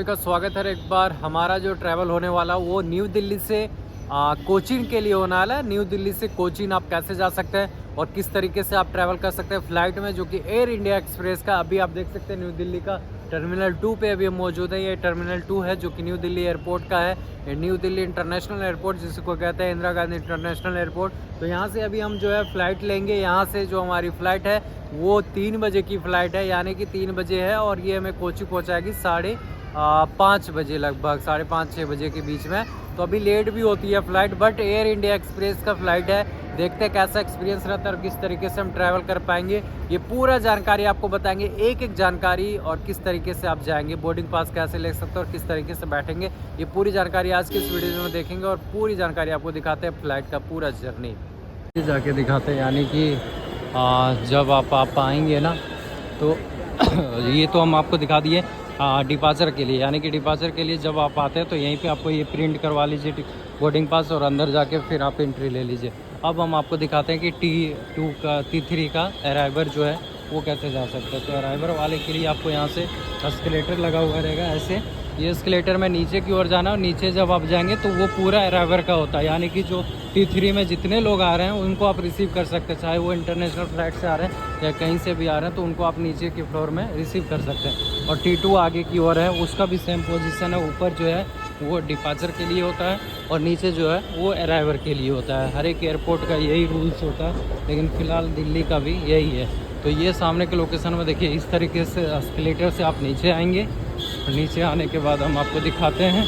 सभी का स्वागत है। एक बार हमारा जो ट्रैवल होने वाला वो न्यू दिल्ली से कोचीन के लिए होने वाला है। न्यू दिल्ली से कोचीन आप कैसे जा सकते हैं और किस तरीके से आप ट्रैवल कर सकते हैं फ़्लाइट में, जो कि एयर इंडिया एक्सप्रेस का। अभी आप देख सकते हैं न्यू दिल्ली का टर्मिनल 2 पे अभी हम मौजूद है। ये टर्मिनल 2 है जो कि न्यू दिल्ली एयरपोर्ट का है। ये न्यू दिल्ली इंटरनेशनल एयरपोर्ट जिसको कहते हैं इंदिरा गांधी इंटरनेशनल एयरपोर्ट। तो यहाँ से अभी हम जो है फ़्लाइट लेंगे। यहाँ से जो हमारी फ़्लाइट है वो 3 बजे की फ़्लाइट है, यानी कि 3 बजे है और ये हमें कोची पहुँचाएगी 5:30 बजे, लगभग 5:30-6 बजे के बीच में। तो अभी लेट भी होती है flight, but air India express का फ़्लाइट है। देखते हैं कैसा एक्सपीरियंस रहता है और किस तरीके से हम ट्रैवल कर पाएंगे। ये पूरा जानकारी आपको बताएंगे, एक एक जानकारी, और किस तरीके से आप जाएंगे, बोर्डिंग पास कैसे ले सकते हैं और किस तरीके से बैठेंगे। ये पूरी जानकारी आज की इस वीडियो में देखेंगे और पूरी जानकारी आपको दिखाते हैं फ़्लाइट का पूरा जर्नी जाके दिखाते हैं। यानी कि जब आप आएंगे ना तो ये तो हम आपको दिखा दिए डिपार्चर के लिए, यानी कि डिपार्चर के लिए जब आप आते हैं तो यहीं पे आपको ये प्रिंट करवा लीजिए बोर्डिंग पास और अंदर जाके फिर आप एंट्री ले लीजिए। अब हम आपको दिखाते हैं कि T3 का अराइवर जो है वो कैसे जा सकते हैं। तो अराइवर वाले के लिए आपको यहाँ से एस्केलेटर लगा हुआ रहेगा। ऐसे ये एस्केलेटर में नीचे की ओर जाना, और नीचे जब आप जाएंगे तो वो पूरा अराइवर का होता है, यानी कि जो T3 में जितने लोग आ रहे हैं उनको आप रिसीव कर सकते हैं, चाहे वो इंटरनेशनल फ्लाइट से आ रहे हैं या कहीं से भी आ रहे हैं, तो उनको आप नीचे के फ्लोर में रिसीव कर सकते हैं। और T2 आगे की ओर है, उसका भी सेम पोजीशन है। ऊपर जो है वो डिपार्चर के लिए होता है और नीचे जो है वो अराइवर के लिए होता है। हर एक एयरपोर्ट का यही रूल्स होता है, लेकिन फ़िलहाल दिल्ली का भी यही है। तो ये सामने के लोकेशन में देखिए, इस तरीके से एस्केलेटर से आप नीचे आएंगे और नीचे आने के बाद हम आपको दिखाते हैं।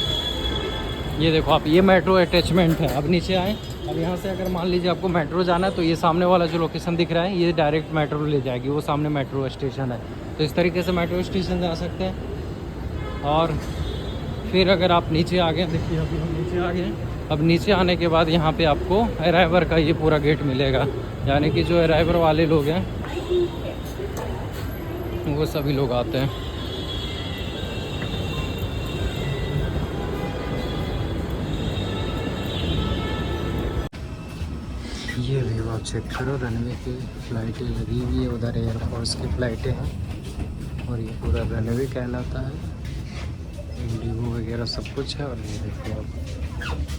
ये देखो आप, ये मेट्रो अटैचमेंट है। अब नीचे आएँ, अब यहाँ से अगर मान लीजिए आपको मेट्रो जाना है तो ये सामने वाला जो लोकेशन दिख रहा है ये डायरेक्ट मेट्रो ले जाएगी, वो सामने मेट्रो स्टेशन है। तो इस तरीके से मेट्रो स्टेशन जा सकते हैं। और फिर अगर आप नीचे आ गए, देखिए अभी हम नीचे आ गए। अब नीचे आने के बाद यहाँ पे आपको अराइवर का ये पूरा गेट मिलेगा, यानी कि जो अराइवर वाले लोग हैं वो सभी लोग आते हैं। ये व्यू आप चेक करो, रनवे की फ़्लाइटें लगी हुई है, उधर एयरफोर्स की फ़्लाइटें हैं और ये पूरा रनवे कहलाता है। इंडिगो वगैरह सब कुछ है। और ये देखिए आप,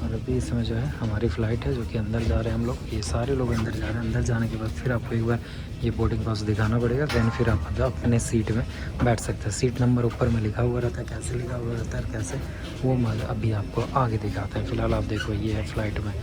और अभी इसमें जो है हमारी फ़्लाइट है जो कि अंदर जा रहे हैं हम लोग। ये सारे लोग अंदर जा रहे हैं। अंदर जाने के बाद फिर आपको एक बार ये बोर्डिंग पास दिखाना पड़ेगा, दैन फिर आप अपने सीट में बैठ सकते हैं। सीट नंबर ऊपर में लिखा हुआ रहता है, कैसे लिखा हुआ रहता है कैसे, वो अभी आपको आगे दिखाते हैं। फ़िलहाल आप देखो, ये है फ़्लाइट में,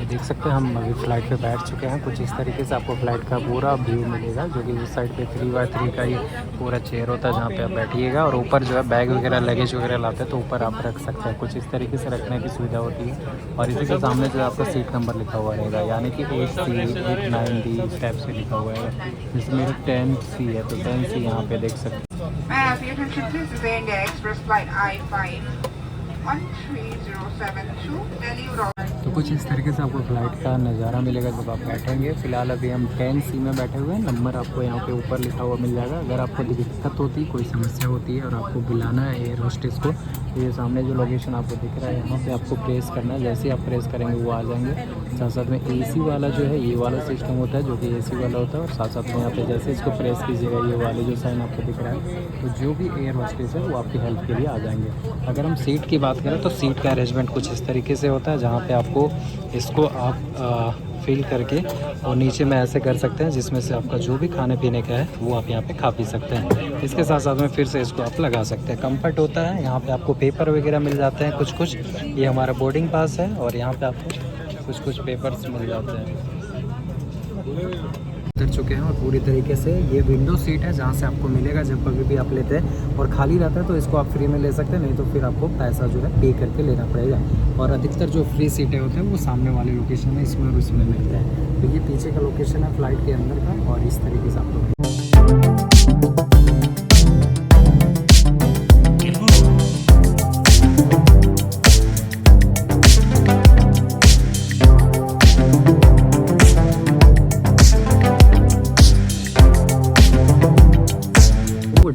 देख सकते हैं हम अभी फ़्लाइट पे बैठ चुके हैं। कुछ इस तरीके से आपको फ़्लाइट का पूरा व्यू मिलेगा, जो कि उस साइड पे 3x3 का ये पूरा चेयर होता है जहाँ पे आप बैठिएगा। और ऊपर जो है बैग वगैरह लगेज वगैरह लाते हैं तो ऊपर आप रख सकते हैं। कुछ इस तरीके से रखने की सुविधा होती है। और इसी के सामने जो है आपका सीट नंबर लिखा हुआ रहेगा, यानी कि 8C 8-9D इस टाइप से लिखा हुआ है। जिसमें 10C है तो 10C यहाँ पर देख सकते हैं। तो कुछ इस तरीके से आपको फ़्लाइट का नज़ारा मिलेगा जब आप बैठेंगे। फ़िलहाल अभी हम 10C में बैठे हुए हैं। नंबर आपको यहाँ पे ऊपर लिखा हुआ मिल जाएगा। अगर आपको दिक्कत होती है, कोई समस्या होती है और आपको बुलाना है एयर होस्टेस को, तो ये सामने जो लोकेशन आपको दिख रहा है यहाँ पे आपको प्रेस करना है। जैसे ही आप प्रेस करेंगे वो आ जाएंगे। साथ साथ में AC वाला जो है, ये वाला सिस्टम होता है जो कि AC वाला होता है। और साथ साथ में यहाँ पे जैसे इसको प्रेस कीजिएगा, ये वाले जो साइन आपको दिख रहा है, तो जो भी एयर होस्टेस है वो आपकी हेल्प के लिए आ जाएंगे। अगर हम सीट की बात करें तो सीट का अरेंजमेंट कुछ इस तरीके से होता है, जहाँ पे आपको इसको आप फिल करके और नीचे में ऐसे कर सकते हैं, जिसमें से आपका जो भी खाने पीने का है वो आप यहाँ पे खा पी सकते हैं। इसके साथ साथ में फिर से इसको आप लगा सकते हैं। कंफर्ट होता है। यहाँ पे आपको पेपर वगैरह मिल जाते हैं कुछ। ये हमारा बोर्डिंग पास है और यहाँ पे आपको कुछ पेपर्स मिल जाते हैं। उतर चुके हैं और पूरी तरीके से ये विंडो सीट है, जहाँ से आपको मिलेगा जब कभी भी आप लेते हैं। और खाली रहता है तो इसको आप फ्री में ले सकते हैं, नहीं तो फिर आपको पैसा जो है पे करके लेना पड़ेगा। और अधिकतर जो फ्री सीटें होते हैं वो सामने वाले लोकेशन में इसमें और उसमें मिलते हैं। तो ये पीछे का लोकेशन है फ़्लाइट के अंदर का, और इस तरीके से आपको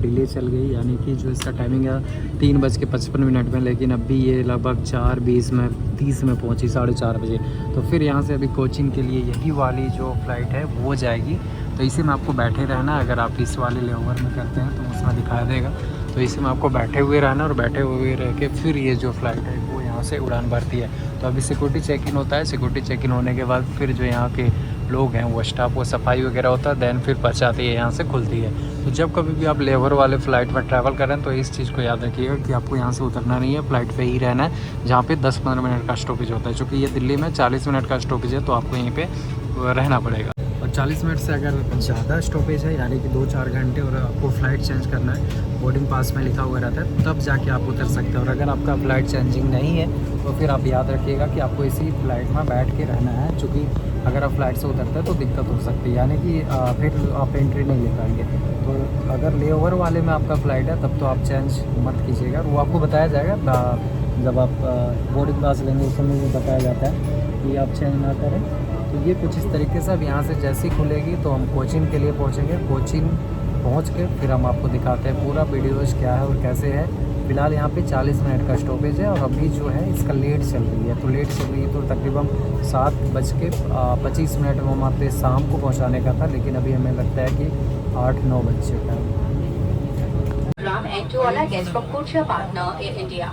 डिले चल गई, यानी कि जो इसका टाइमिंग है 3:55 में, लेकिन अभी ये लगभग 4:20 में 30 में पहुंची, 4:30 बजे। तो फिर यहाँ से अभी कोचीन के लिए यही वाली जो फ़्लाइट है वो जाएगी तो इसी में आपको बैठे रहना। अगर आप इस वाले लेओवर में करते हैं तो उसमें दिखा देगा। तो इसी में आपको बैठे हुए रहना और बैठे हुए रह के फिर ये जो फ़्लाइट है वो यहाँ से उड़ान भरती है। तो अभी सिक्योरिटी चेक इन होता है। सिक्योरिटी चेक इन होने के बाद फिर जो यहाँ के लोग हैं वो स्टाफ, वो सफाई वगैरह होता है, देन फिर पहुँचाती है, यहाँ से खुलती है। तो जब कभी भी आप लेओवर वाले फ़्लाइट में ट्रैवल करें तो इस चीज़ को याद रखिएगा कि आपको यहाँ से उतरना नहीं है, फ़्लाइट पे ही रहना है, जहाँ पे 10-15 मिनट का स्टॉपेज होता है। चूँकि ये दिल्ली में 40 मिनट का स्टॉपेज है, तो आपको यहीं पे रहना पड़ेगा। और 40 मिनट से अगर ज़्यादा स्टॉपेज है, यानी कि 2-4 घंटे, और आपको फ़्लाइट चेंज करना है, बोर्डिंग पास में लिखा हुआ रहता है, तब जाके आप उतर सकते हैं। और अगर आपका फ़्लाइट चेंजिंग नहीं है तो फिर आप याद रखिएगा कि आपको इसी फ़्लाइट में बैठ के रहना है, चूँकि अगर आप फ़्लाइट से उतरते हैं तो दिक्कत हो सकती है, यानी कि फिर आप एंट्री नहीं ले पाएंगे। तो अगर लेओवर वाले में आपका फ़्लाइट है तब तो आप चेंज मत कीजिएगा, वो आपको बताया जाएगा जब आप बोर्डिंग पास लेंगे, उस समय भी बताया जाता है कि आप चेंज ना करें। तो ये कुछ इस तरीके से। अब यहाँ से जैसे ही खुलेगी तो हम कोचीन के लिए पहुँचेंगे। कोचीन पहुँच के फिर हम आपको दिखाते हैं पूरा वीडियोज़ क्या है और कैसे है। फ़िलहाल यहाँ पे 40 मिनट का स्टॉपेज है और अभी जो है इसका लेट चल रही है। तो लेट चल रही है तो तकरीबन 7:25 में वहाँ पे शाम को पहुँचाने का था, लेकिन अभी हमें लगता है कि 8-9 बज चुका है। And to all our guests from codeshare partner Air India.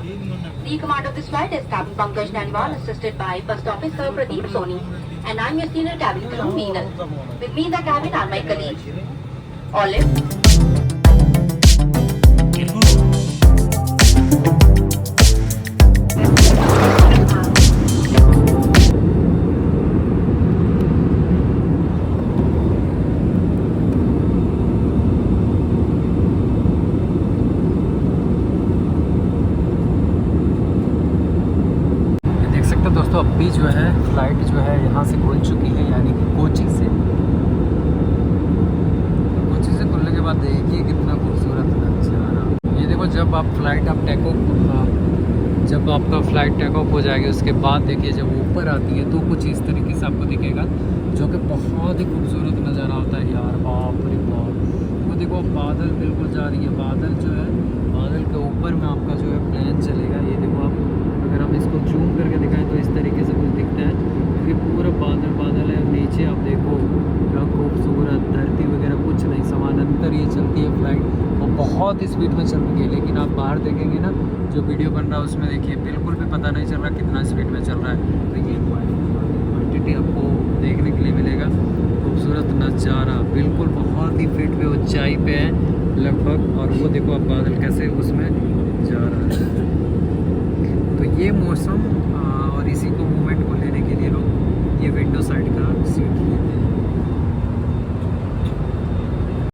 The command of this flight is Captain Pankaj Naniwal, assisted by First Officer Pradeep Soni, and I'm your senior cabin crew, Meenal. With me in the cabin are my colleagues, Olive, दोस्तों अभी जो है flight जो है यहाँ से खुल चुकी है, यानी कि कोची से खुलने के बाद देखिए कितना खूबसूरत नज़ारा। ये देखो जब आप फ़्लाइट जब आपका फ़्लाइट टेक ऑफ हो जाएगी उसके बाद देखिए जब ऊपर आती है तो कुछ इस तरीके से आपको दिखेगा, जो कि बहुत ही खूबसूरत नज़ारा होता है यार। बाप रे बाप, वो देखो बादल बिल्कुल जा रही है, बादल जो है, बादल के ऊपर में आपका जो है प्लेन चलेगा। ये देखो आप, अगर हम इसको जूम करके दिखाएं तो इस तरीके से कुछ दिखता है, क्योंकि पूरा बादल बादल है। नीचे आप देखो क्या खूबसूरत, धरती वगैरह कुछ नहीं, समानांतर ये चलती है फ़्लाइट और बहुत स्पीड में चल रही है। लेकिन आप बाहर देखेंगे ना, जो वीडियो बन रहा है उसमें देखिए बिल्कुल भी पता नहीं चल रहा कितना स्पीड में चल रहा है। तो ये क्वांटिटी आपको देखने के लिए मिलेगा, खूबसूरत नज़ारा, बिल्कुल बहुत ही फीट पे ऊंचाई पे है लगभग। और वो देखो आप बादल कैसे उसमें जा रहा है। तो ये मौसम और इसी को मूवमेंट को लेने के लिए लोग ये विंडो साइड का सीट लेते हैं।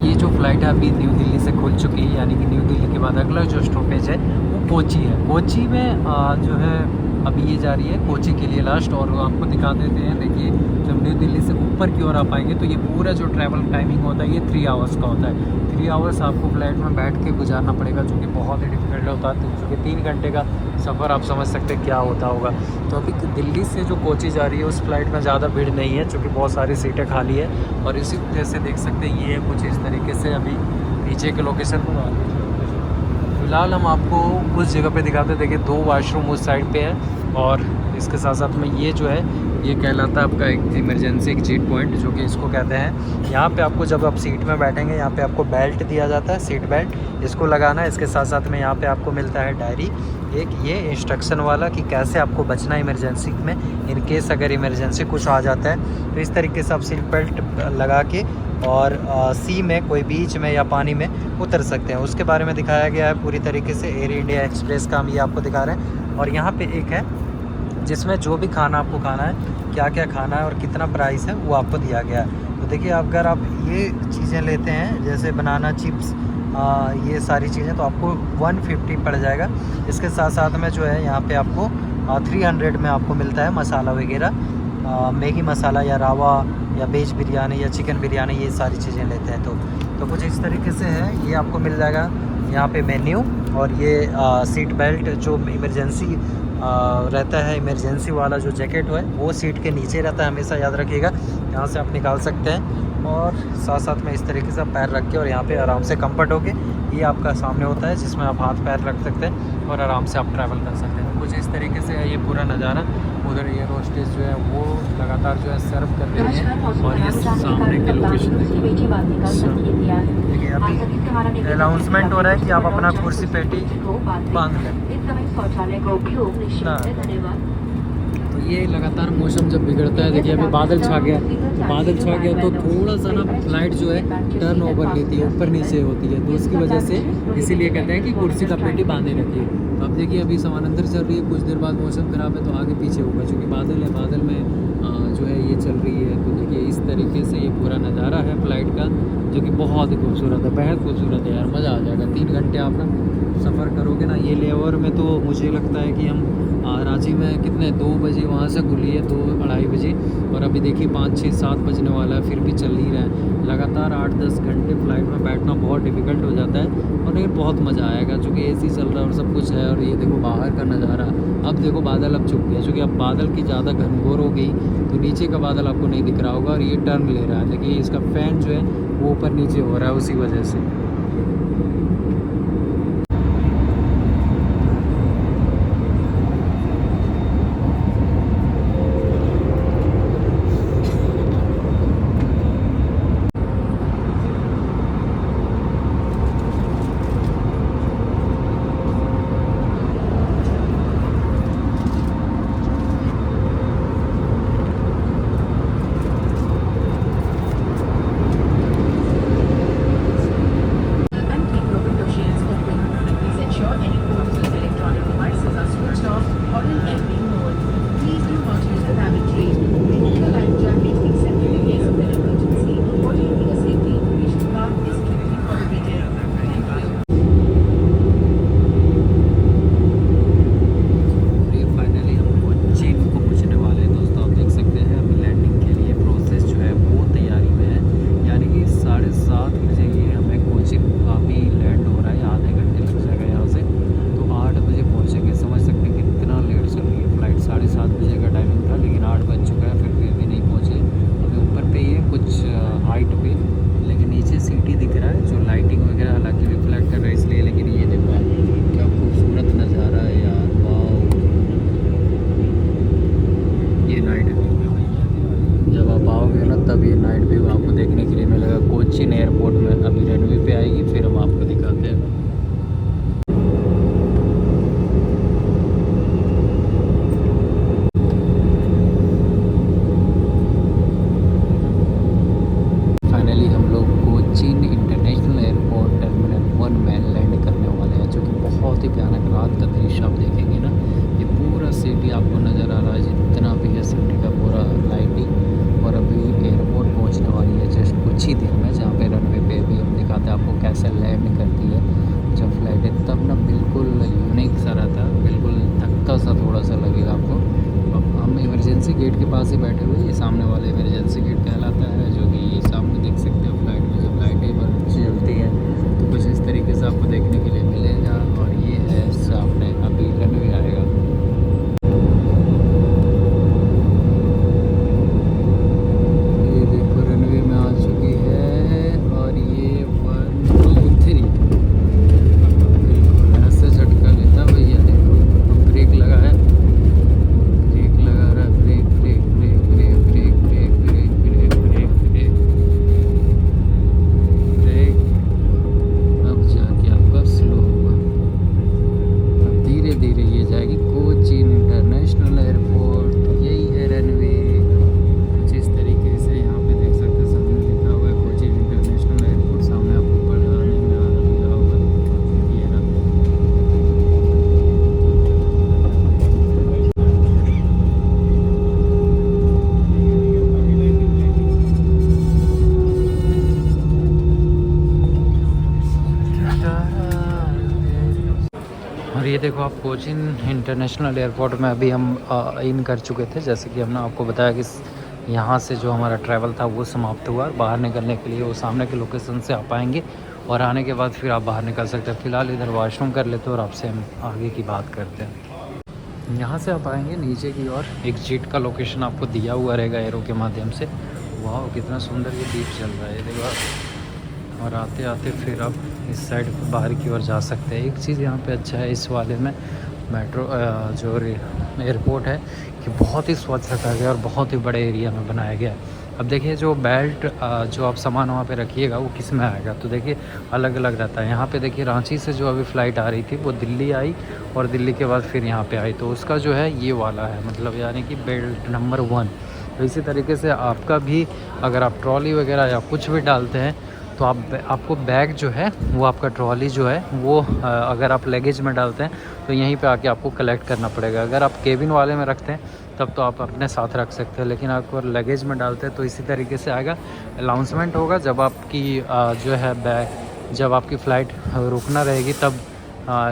ये जो फ़्लाइट है अभी न्यू दिल्ली से खुल चुकी है, यानी कि न्यू दिल्ली के बाद अगला जो स्टॉपेज है वो कोची है। कोची में जो है अभी ये जा रही है कोची के लिए लास्ट। और आपको दिखा देते हैं, देखिए जब न्यू दिल्ली से ऊपर की ओर आप आएंगे तो ये पूरा जो ट्रैवल टाइमिंग होता है ये 3 आवर्स का होता है। 3 आवर्स आपको फ़्लाइट में बैठ के गुजारना पड़ेगा, जो कि बहुत ही डिफिकल्ट होता है। क्योंकि 3 घंटे का सफ़र आप समझ सकते हैं क्या होता होगा। तो अभी दिल्ली से जो कोची जा रही है उस फ्लाइट में ज़्यादा भीड़ नहीं है, चूँकि बहुत सारी सीटें खाली है। और इसी वजह से देख सकते हैं ये कुछ इस तरीके से अभी नीचे के लोकेशन पर आ गए। फ़िलहाल हम आपको उस जगह पे दिखाते हैं। देखिए 2 वाशरूम उस साइड पे है, और इसके साथ साथ में ये जो है ये कहलाता है आपका एक इमरजेंसी एग्जिट पॉइंट, जो कि इसको कहते हैं। यहाँ पे आपको जब आप सीट में बैठेंगे यहाँ पे आपको बेल्ट दिया जाता है, सीट बेल्ट, इसको लगाना है। इसके साथ साथ में यहाँ पे आपको मिलता है डायरी, एक ये इंस्ट्रक्शन वाला कि कैसे आपको बचना है इमरजेंसी में, इन केस अगर इमरजेंसी कुछ आ जाता है। तो इस तरीके से आप सीट बेल्ट लगा के और सी में, कोई बीच में या पानी में उतर सकते हैं। उसके बारे में दिखाया गया है पूरी तरीके से। एयर इंडिया एक्सप्रेस का हम ये आपको दिखा रहे हैं। और यहाँ पे एक है जिसमें जो भी खाना आपको खाना है, क्या क्या खाना है और कितना प्राइस है वो आपको दिया गया है। तो देखिए अगर आप ये चीज़ें लेते हैं जैसे बनाना चिप्स, ये सारी चीज़ें, तो आपको 150 पड़ जाएगा। इसके साथ साथ में जो है यहाँ पे आपको 300 में आपको मिलता है मसाला वगैरह, मैगी मसाला या रावा या वेज बिरयानी या चिकन बिरयानी, ये सारी चीज़ें लेते हैं। तो कुछ इस तरीके से है, ये आपको मिल जाएगा यहाँ पे मेन्यू। और ये सीट बेल्ट जो इमरजेंसी रहता है, इमरजेंसी वाला जो जैकेट है वो सीट के नीचे रहता है, हमेशा याद रखिएगा, यहाँ से आप निकाल सकते हैं। और साथ साथ में इस तरीके से आप पैर रख के और यहाँ पे आराम से कंफर्ट होके ये आपका सामने होता है, जिसमें आप हाथ पैर रख सकते हैं और आराम से आप ट्रैवल कर सकते हैं। कुछ इस तरीके से है ये पूरा नज़ारा। उधर एयर होस्टेस जो है वो लगातार जो है सर्व कर रही है और ये सामने के लोकेशन देखिए अभी अनाउंसमेंट हो रहा है कि आप अपना कुर्सी पेटी बांध लें। तो ये लगातार मौसम जब बिगड़ता है, देखिए अभी बादल छा गया, बादल छा गया तो थोड़ा सा ना फ्लाइट जो है टर्न ओवर लेती है, ऊपर नीचे होती है, तो उसकी वजह से इसीलिए कहते हैं कि कुर्सी का पेटी बांधे रखिए। तो अब देखिए अभी समानंतर चल रही है, कुछ देर बाद मौसम ख़राब है तो आगे पीछे होगा, क्योंकि बादल है, बादल में जो है ये चल रही है। तो देखिए इस तरीके से ये पूरा नज़ारा है फ़्लाइट का, जो कि बहुत ही खूबसूरत है, बेहद खूबसूरत है यार, मज़ा आ जाएगा। 3 घंटे आप ना सफ़र करोगे ना ये लेओवर में, तो मुझे लगता है कि हम रांची में कितने 2 बजे वहाँ से खुली है, 2-2:30 बजे, और अभी देखिए 5-6-7 बजने वाला है, फिर भी चल ही रहा है। लगातार 8-10 घंटे फ़्लाइट में बैठना बहुत डिफ़िकल्ट हो जाता है, और लेकिन बहुत मज़ा आएगा क्योंकि एसी चल रहा है और सब कुछ है। और ये देखो बाहर का नज़ारा, अब देखो बादल अब छुप गया, क्योंकि अब बादल की ज़्यादा घनघोर हो गई तो नीचे का बादल आपको नहीं दिख रहा होगा, और ये टर्न ले रहा है। देखिए इसका फ़ैन जो है वो ऊपर नीचे हो रहा है उसी वजह से। गेट के पास ही बैठे हुए, ये सामने वाले इमरजेंसी गेट कहलाता है, जो कि ये सामने देख सकते हो फ्लाइट में जब लाइटें जलती हैं तो कुछ इस तरीके से आपको देखने के लिए मिलेगा। और ये है सामने अभी रनवे आएगा। ये देखो रनवे में आ चुकी है, और ये 1 2 3 बिल्कुल ऐसे झटका लेता भैया। देखो ब्रेक लगा है, ये देखो आप कोचीन इंटरनेशनल एयरपोर्ट में अभी हम इन कर चुके थे। जैसे कि हमने आपको बताया कि यहाँ से जो हमारा ट्रैवल था वो समाप्त हुआ, और बाहर निकलने के लिए वो सामने के लोकेशन से आप आएंगे, और आने के बाद फिर आप बाहर निकल सकते हैं। फ़िलहाल इधर वॉशरूम कर लेते हैं और आपसे हम आगे की बात करते हैं। यहाँ से आप आएंगे नीचे की ओर, एग्जिट का लोकेशन आपको दिया हुआ रहेगा एरो के माध्यम से, वाह कितना सुंदर ये द्वीप चल रहा है, ये देखो आप। और आते आते फिर आप इस साइड बाहर की ओर जा सकते हैं। एक चीज़ यहाँ पे अच्छा है इस वाले में मेट्रो जो एयरपोर्ट है कि बहुत ही स्वच्छ रखा गया और बहुत ही बड़े एरिया में बनाया गया है। अब देखिए जो बेल्ट जो आप सामान वहाँ पे रखिएगा वो किस में आएगा, तो देखिए अलग अलग रहता है। यहाँ पे देखिए रांची से जो अभी फ़्लाइट आ रही थी वो दिल्ली आई और दिल्ली के बाद फिर यहाँ पे आई, तो उसका जो है ये वाला है, मतलब यानी कि बेल्ट नंबर 1। तो इसी तरीके से आपका भी अगर आप ट्रॉली वगैरह या कुछ भी डालते हैं तो आपको बैग जो है वो आपका ट्रॉली जो है वो अगर आप लगेज में डालते हैं तो यहीं पे आके आपको कलेक्ट करना पड़ेगा। अगर आप केबिन वाले में रखते हैं तब तो आप अपने साथ रख सकते हैं, लेकिन आप लगेज में डालते हैं तो इसी तरीके से आएगा। अनाउंसमेंट होगा जब आपकी जो है बैग, जब आपकी फ़्लाइट रुकना रहेगी तब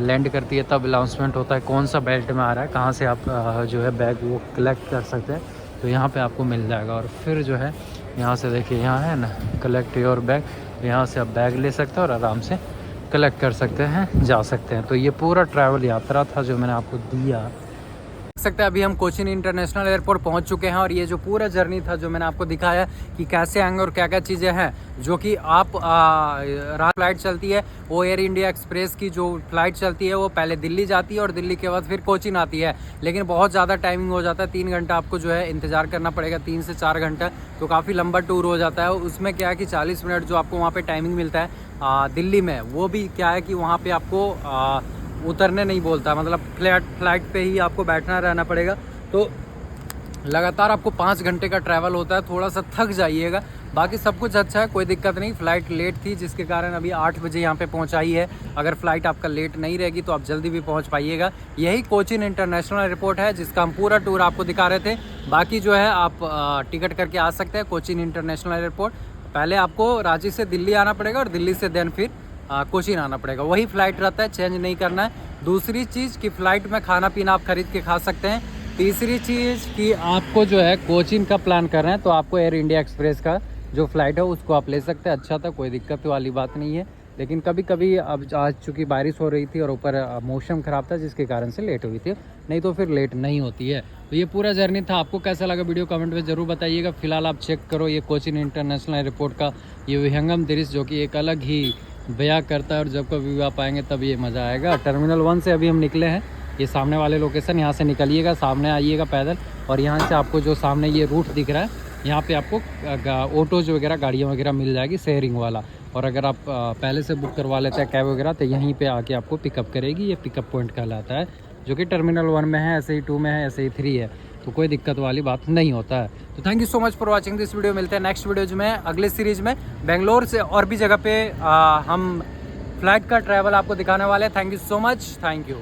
लैंड करती है, तब अनाउंसमेंट होता है कौन सा बेल्ट में आ रहा है, कहाँ से आप जो है बैग वो कलेक्ट कर सकते हैं, तो यहाँ पे आपको मिल जाएगा। और फिर जो है यहाँ से देखिए यहाँ है ना कलेक्ट योर बैग, यहाँ से आप बैग ले सकते हैं और आराम से कलेक्ट कर सकते हैं, जा सकते हैं। तो ये पूरा ट्रैवल यात्रा था जो मैंने आपको दिया। सकते हैं अभी हम कोचीन इंटरनेशनल एयरपोर्ट पहुंच चुके हैं और ये जो पूरा जर्नी था जो मैंने आपको दिखाया कि कैसे आएंगे और क्या क्या चीज़ें हैं जो कि आप रात फ्लाइट चलती है वो एयर इंडिया एक्सप्रेस की जो फ्लाइट चलती है वो पहले दिल्ली जाती है और दिल्ली के बाद फिर कोचीन आती है, लेकिन बहुत ज़्यादा टाइमिंग हो जाता है। 3 घंटा आपको जो है इंतज़ार करना पड़ेगा, 3 से 4 घंटा, तो काफ़ी लंबा टूर हो जाता है। उसमें क्या है कि 40 मिनट जो आपको वहाँ पर टाइमिंग मिलता है दिल्ली में, वो भी क्या है कि वहाँ पर आपको उतरने नहीं बोलता, मतलब फ्लाइट पे ही आपको बैठना रहना पड़ेगा। तो लगातार आपको 5 घंटे का ट्रैवल होता है, थोड़ा सा थक जाइएगा, बाकी सब कुछ अच्छा है, कोई दिक्कत नहीं। फ़्लाइट लेट थी जिसके कारण अभी 8 बजे यहाँ पे पहुँचाई है। अगर फ़्लाइट आपका लेट नहीं रहेगी तो आप जल्दी भी पहुँच पाइएगा। यही कोचीन इंटरनेशनल एयरपोर्ट है जिसका हम पूरा टूर आपको दिखा रहे थे। बाकी जो है आप टिकट करके आ सकते हैं कोचीन इंटरनेशनल एयरपोर्ट। पहले आपको रांची से दिल्ली आना पड़ेगा और दिल्ली से देन फिर कोचीन आना पड़ेगा, वही फ़्लाइट रहता है, चेंज नहीं करना है। दूसरी चीज़ कि फ़्लाइट में खाना पीना आप खरीद के खा सकते हैं। तीसरी चीज़ कि आपको जो है कोचीन का प्लान कर रहे हैं तो आपको एयर इंडिया एक्सप्रेस का जो फ़्लाइट है उसको आप ले सकते हैं। अच्छा था, कोई दिक्कत वाली बात नहीं है, लेकिन कभी कभी अब आज चूँकि बारिश हो रही थी और ऊपर मौसम ख़राब था जिसके कारण से लेट हुई थी, नहीं तो फिर लेट नहीं होती है। तो ये पूरा जर्नी था। आपको कैसा लगा वीडियो कमेंट में ज़रूर बताइएगा। फिलहाल आप चेक करो ये कोचीन इंटरनेशनल एयरपोर्ट का ये विहंगम दृश्य जो कि एक अलग ही बयां करता है, और जब कभी आप आएंगे तब ये मज़ा आएगा। टर्मिनल 1 से अभी हम निकले हैं, ये सामने वाले लोकेशन, यहाँ से निकलिएगा, सामने आइएगा पैदल, और यहाँ से आपको जो सामने ये रूट दिख रहा है यहाँ पे आपको ऑटोज वगैरह गाड़ियाँ वगैरह मिल जाएगी शेयरिंग वाला। और अगर आप पहले से बुक करवा लेते हैं कैब वगैरह तो यहीं पे आके आपको पिकअप करेगी। ये पिकअप पॉइंट कहलाता है, जो कि टर्मिनल 1 में है, ऐसे ही 2 में है, ऐसे ही 3 है, तो कोई दिक्कत वाली बात नहीं होता है। तो thank you so much for watching this video. मिलते हैं नेक्स्ट वीडियो में अगले सीरीज़ में। बेंगलोर से और भी जगह पे हम फ्लाइट का ट्रैवल आपको दिखाने वाले हैं। Thank you so much, thank you.